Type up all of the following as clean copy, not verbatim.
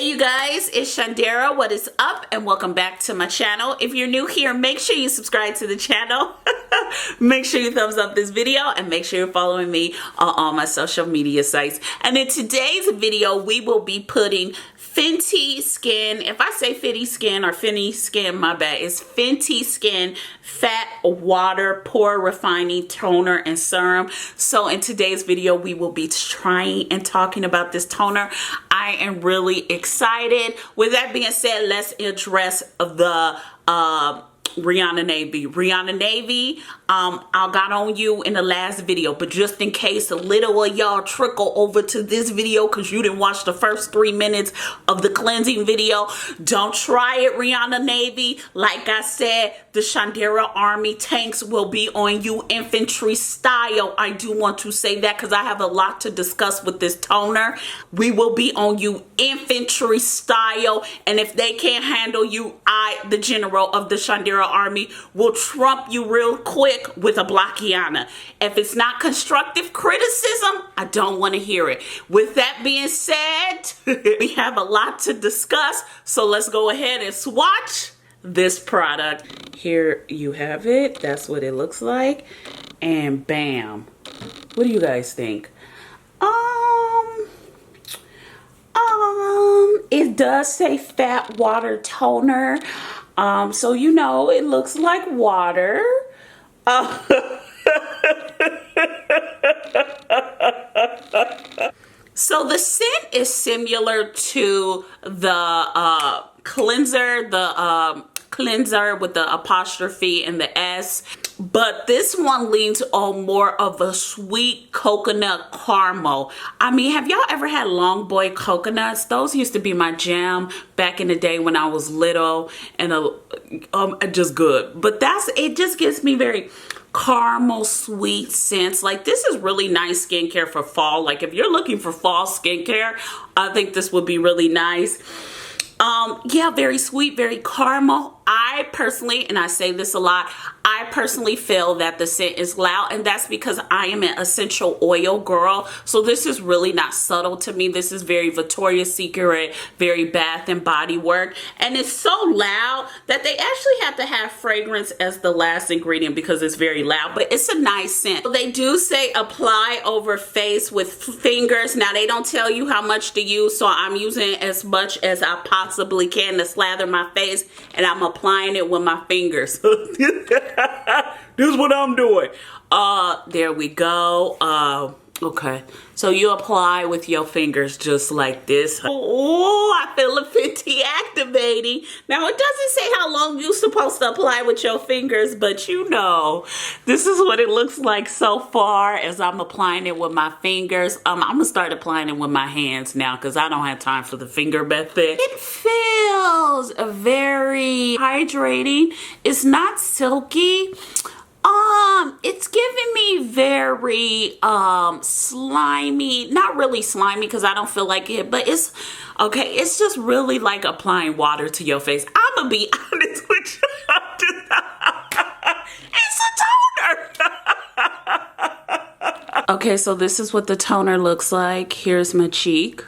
Hey you guys, it's Shundara. What is up? And welcome back to my channel. If you're new here, make sure you subscribe to the channel. Make sure you thumbs up this video and make sure you're following me on all my social media sites. And in today's video, we will be putting Fenty Skin. If I say Fenty Skin or Fenty Skin, my bad. It's Fenty Skin Fat Water Pore-Refining Toner and Serum. So in today's video, we will be trying and talking about this toner. I am really excited. With that being said, let's address the Rihanna Navy. Rihanna Navy, I got on you in the last video, but just in case a little of y'all trickle over to this video because you didn't watch the first 3 minutes of the cleansing video, don't try it, Rihanna Navy. Like I said, the Shundara Army tanks will be on you infantry style. I do want to say that because I have a lot to discuss with this toner. We will be on you infantry style, and if they can't handle you, the general of the Shundara Army, will trump you real quick with a blockiana. If it's not constructive criticism, I don't want to hear it. With that being said, we have a lot to discuss, so let's go ahead and swatch this product. Here you have it. That's what it looks like. And bam. What do you guys think? It does say fat water toner. So you know it looks like water. So the scent is similar to the cleanser, cleanser with the apostrophe and the S, but this one leans on more of a sweet coconut caramel. I mean, have y'all ever had Long Boy coconuts? Those used to be my jam back in the day when I was little, and just good. But it just gives me very caramel sweet scents. Like, this is really nice skincare for fall. Like, if you're looking for fall skincare, I think this would be really nice. Yeah, very sweet, very caramel. I personally, and I say this a lot, I personally feel that the scent is loud, and that's because I am an essential oil girl. So this is really not subtle to me. This is very Victoria's Secret, very Bath and Body Work, and it's so loud that they actually have to have fragrance as the last ingredient because it's very loud, but it's a nice scent. So they do say apply over face with fingers. Now they don't tell you how much to use, so I'm using as much as I possibly can to slather my face, and I'm applying it with my fingers. This is what I'm doing. There we go. Okay, so you apply with your fingers just like this. Oh, I feel a Fenty activating. Now it doesn't say how long you're supposed to apply with your fingers, but you know, this is what it looks like so far as I'm applying it with my fingers. I'm gonna start applying it with my hands now because I don't have time for the finger method. It feels very hydrating. It's not silky. It's giving me very slimy, not really slimy because I don't feel like it, but it's okay. It's just really like applying water to your face. I'm gonna be honest with you. It's a toner. Okay, so this is what the toner looks like. Here's my cheek.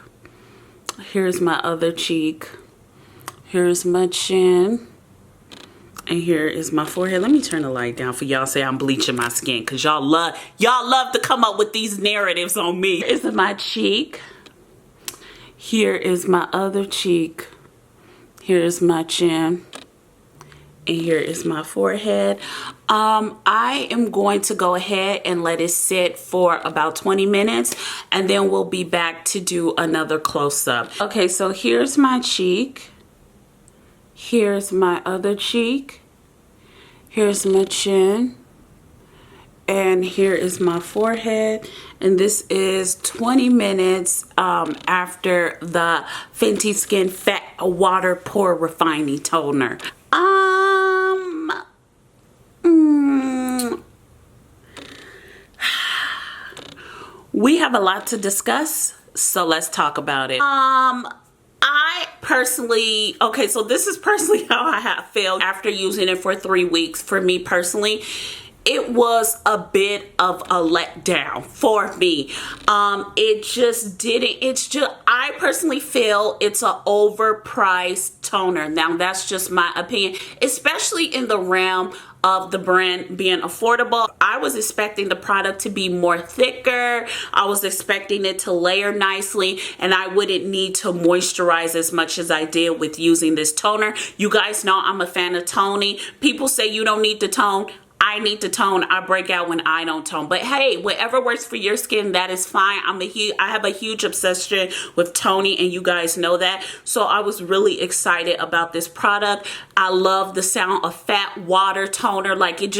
Here's my other cheek. Here's my chin. And here is my forehead. Let me turn the light down for y'all say I'm bleaching my skin because y'all love to come up with these narratives on me. Here's my cheek. Here is my other cheek. Here's my chin. And here is my forehead. I am going to go ahead and let it sit for about 20 minutes and then we'll be back to do another close-up. Okay, so here's my cheek. Here's my other cheek. Here's my chin. And here is my forehead. And this is 20 minutes after the Fenty Skin Fat Water Pore-Refining Toner. We have a lot to discuss, so let's talk about it. I personally, okay, so this is personally how I have felt after using it for 3 weeks. For me personally, it was a bit of a letdown for me. It just didn't, I personally feel it's an overpriced toner. Now that's just my opinion, especially in the realm of the brand being affordable. I was expecting the product to be more thicker. I was expecting it to layer nicely, and I wouldn't need to moisturize as much as I did with using this toner. You guys know I'm a fan of toning. People say you don't need to tone. I need to tone. I break out when I don't tone. But hey, whatever works for your skin, that is fine. I have a huge obsession with toning, and you guys know that. So I was really excited about this product. I love the sound of fat water toner. Like it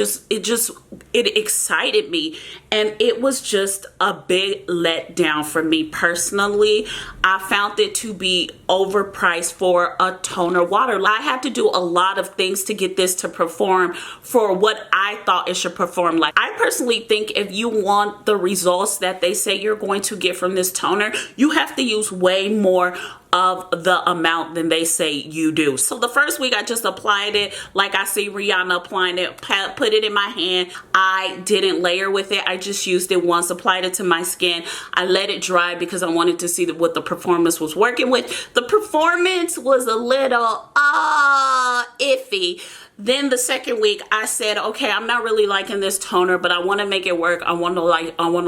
excited me, and it was just a big letdown for me personally. I found it to be overpriced for a toner water. I had to do a lot of things to get this to perform for what I thought it should perform like. I personally think if you want the results that they say you're going to get from this toner, you have to use way more of the amount than they say you do. So the first week I just applied it like I see Rihanna applying it, put it in my hand. I didn't layer with it. I just used it once, applied it to my skin. I let it dry because I wanted to see what the performance was working with. The performance was a little iffy. Then the second week I said, okay, I'm not really liking this toner, but I want to make it work. I want to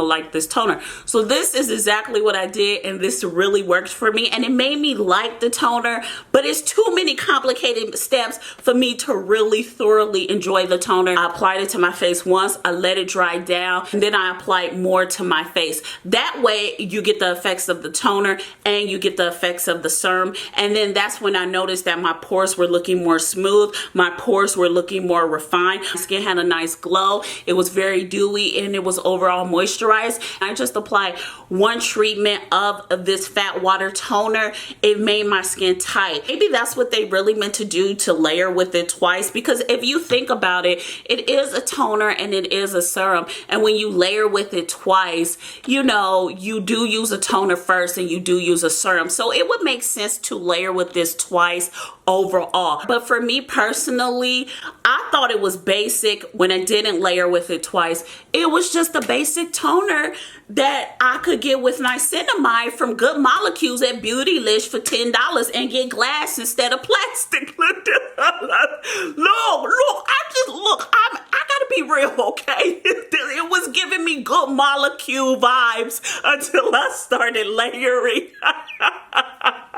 like this toner. So this is exactly what I did, and this really worked for me, and it made me like the toner, but it's too many complicated steps for me to really thoroughly enjoy the toner. I applied it to my face once, I let it dry down, and then I applied more to my face. That way you get the effects of the toner and you get the effects of the serum. And then that's when I noticed that my pores were looking more smooth. My pores were looking more refined. My skin had a nice glow. It was very dewy, and it was overall moisturized. I just applied one treatment of this fat water toner. It made my skin tight. Maybe that's what they really meant to do, to layer with it twice, because if you think about it, it is a toner and it is a serum, and when you layer with it twice, you know, you do use a toner first and you do use a serum. So it would make sense to layer with this twice overall. But for me personally, I thought it was basic when I didn't layer with it twice. It was just a basic toner that I could get with niacinamide from Good Molecules at Beautylish for $10 and get glass instead of plastic. Look, I gotta be real, okay? It was giving me Good Molecule vibes until I started layering.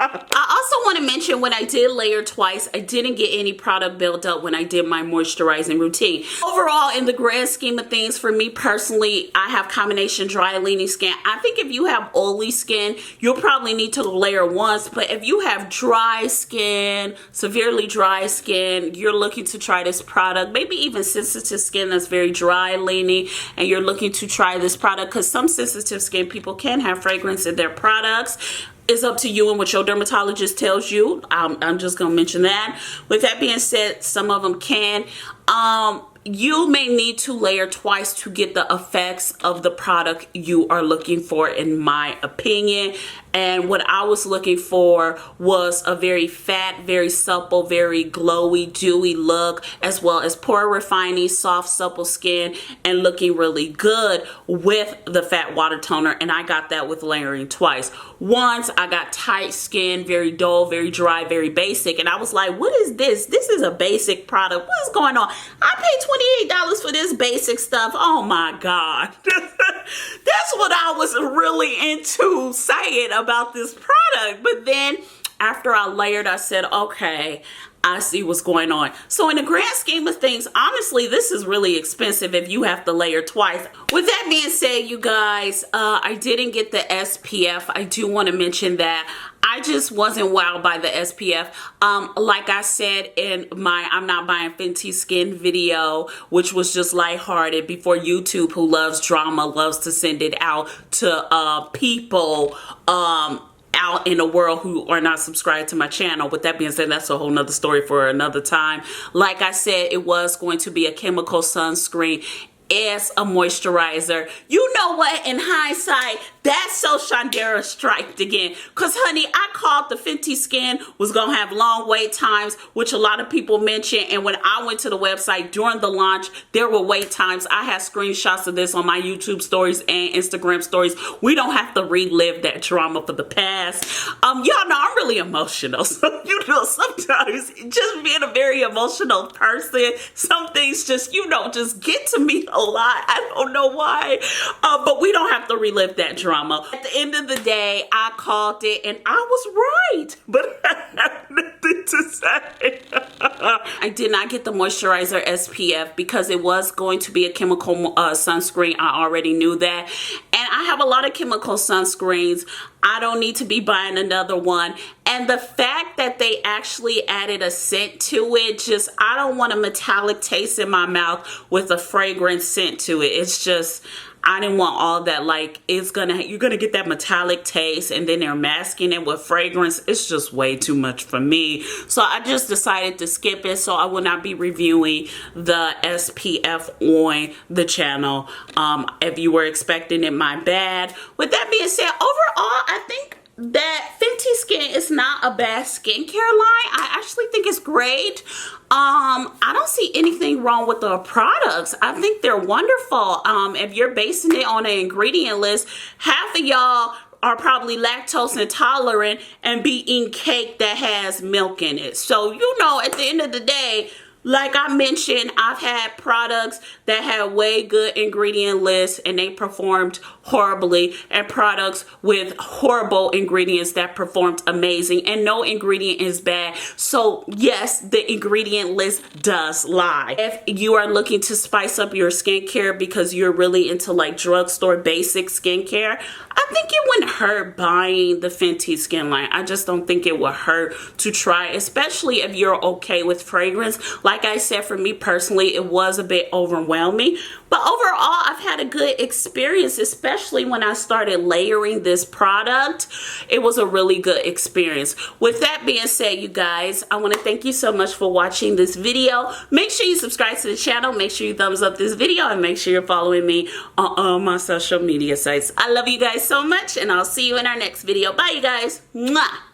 I also want to mention, when I did layer twice, I didn't get any product built up when I did my moisturizing routine. Overall, in the grand scheme of things, for me personally, I have combination dry leaning skin. I think if you have oily skin, you'll probably need to layer once, but if you have dry skin, severely dry skin, you're looking to try this product, maybe even sensitive skin that's very dry leaning, and you're looking to try this product, because some sensitive skin people can have fragrance in their products. It's up to you and what your dermatologist tells you. I'm just gonna mention that. With that being said, some of them can. You may need to layer twice to get the effects of the product you are looking for, in my opinion. And what I was looking for was a very fat, very supple, very glowy, dewy look, as well as pore-refining, soft, supple skin, and looking really good with the fat water toner. And I got that with layering twice. Once I got tight skin, very dull, very dry, very basic, and I was like, what is this? This is a basic product. What is going on? I paid $28 for this basic stuff. Oh my God. That's what I was really into saying about this product. But then after I layered, I said, okay, I see what's going on. So in the grand scheme of things, honestly, this is really expensive if you have to layer twice. With that being said, you guys, I didn't get the SPF. I do want to mention that. I just wasn't wowed by the SPF. Like I said in my I'm not buying Fenty skin video, which was just lighthearted before YouTube, who loves drama, loves to send it out to people out in the world who are not subscribed to my channel. With that being said, that's a whole nother story for another time. Like I said, it was going to be a chemical sunscreen as a moisturizer. You know what? In hindsight, That's so Shundara striked again. Because, honey, I called the Fenty skin was going to have long wait times, which a lot of people mentioned. And when I went to the website during the launch, there were wait times. I have screenshots of this on my YouTube stories and Instagram stories. We don't have to relive that drama for the past. Y'all know I'm really emotional. So, you know, sometimes just being a very emotional person, some things just, you know, just get to me a lot. I don't know why. But we don't have to relive that drama. At the end of the day, I called it and I was right. But I have nothing to say. I did not get the moisturizer SPF because it was going to be a chemical sunscreen. I already knew that. And I have a lot of chemical sunscreens. I don't need to be buying another one. And the fact that they actually added a scent to it, just, I don't want a metallic taste in my mouth with a fragrance scent to it. It's just, I didn't want all that. Like, you're gonna get that metallic taste and then they're masking it with fragrance. It's just way too much for me. So I just decided to skip it. So I will not be reviewing the SPF on the channel. If you were expecting it, my bad. With that being said, overall, I think that Fenty skin is not a bad skincare line. I actually think it's great. I don't see anything wrong with the products. I think they're wonderful. If you're basing it on an ingredient list, half of y'all are probably lactose intolerant and be eating cake that has milk in it. So, you know, at the end of the day, like I mentioned, I've had products that had way good ingredient lists and they performed horribly, and products with horrible ingredients that performed amazing, and no ingredient is bad. So yes, the ingredient list does lie. If you are looking to spice up your skincare because you're really into like drugstore basic skincare, I think it wouldn't hurt buying the Fenty skin line. I just don't think it would hurt to try, especially if you're okay with fragrance. Like I said, for me personally, it was a bit overwhelming, but overall, I've had a good experience, especially when I started layering this product. It was a really good experience. With that being said, you guys, I want to thank you so much for watching this video. Make sure you subscribe to the channel, make sure you thumbs up this video, and make sure you're following me on all my social media sites. I love you guys so much, and I'll see you in our next video. Bye, you guys. Mwah.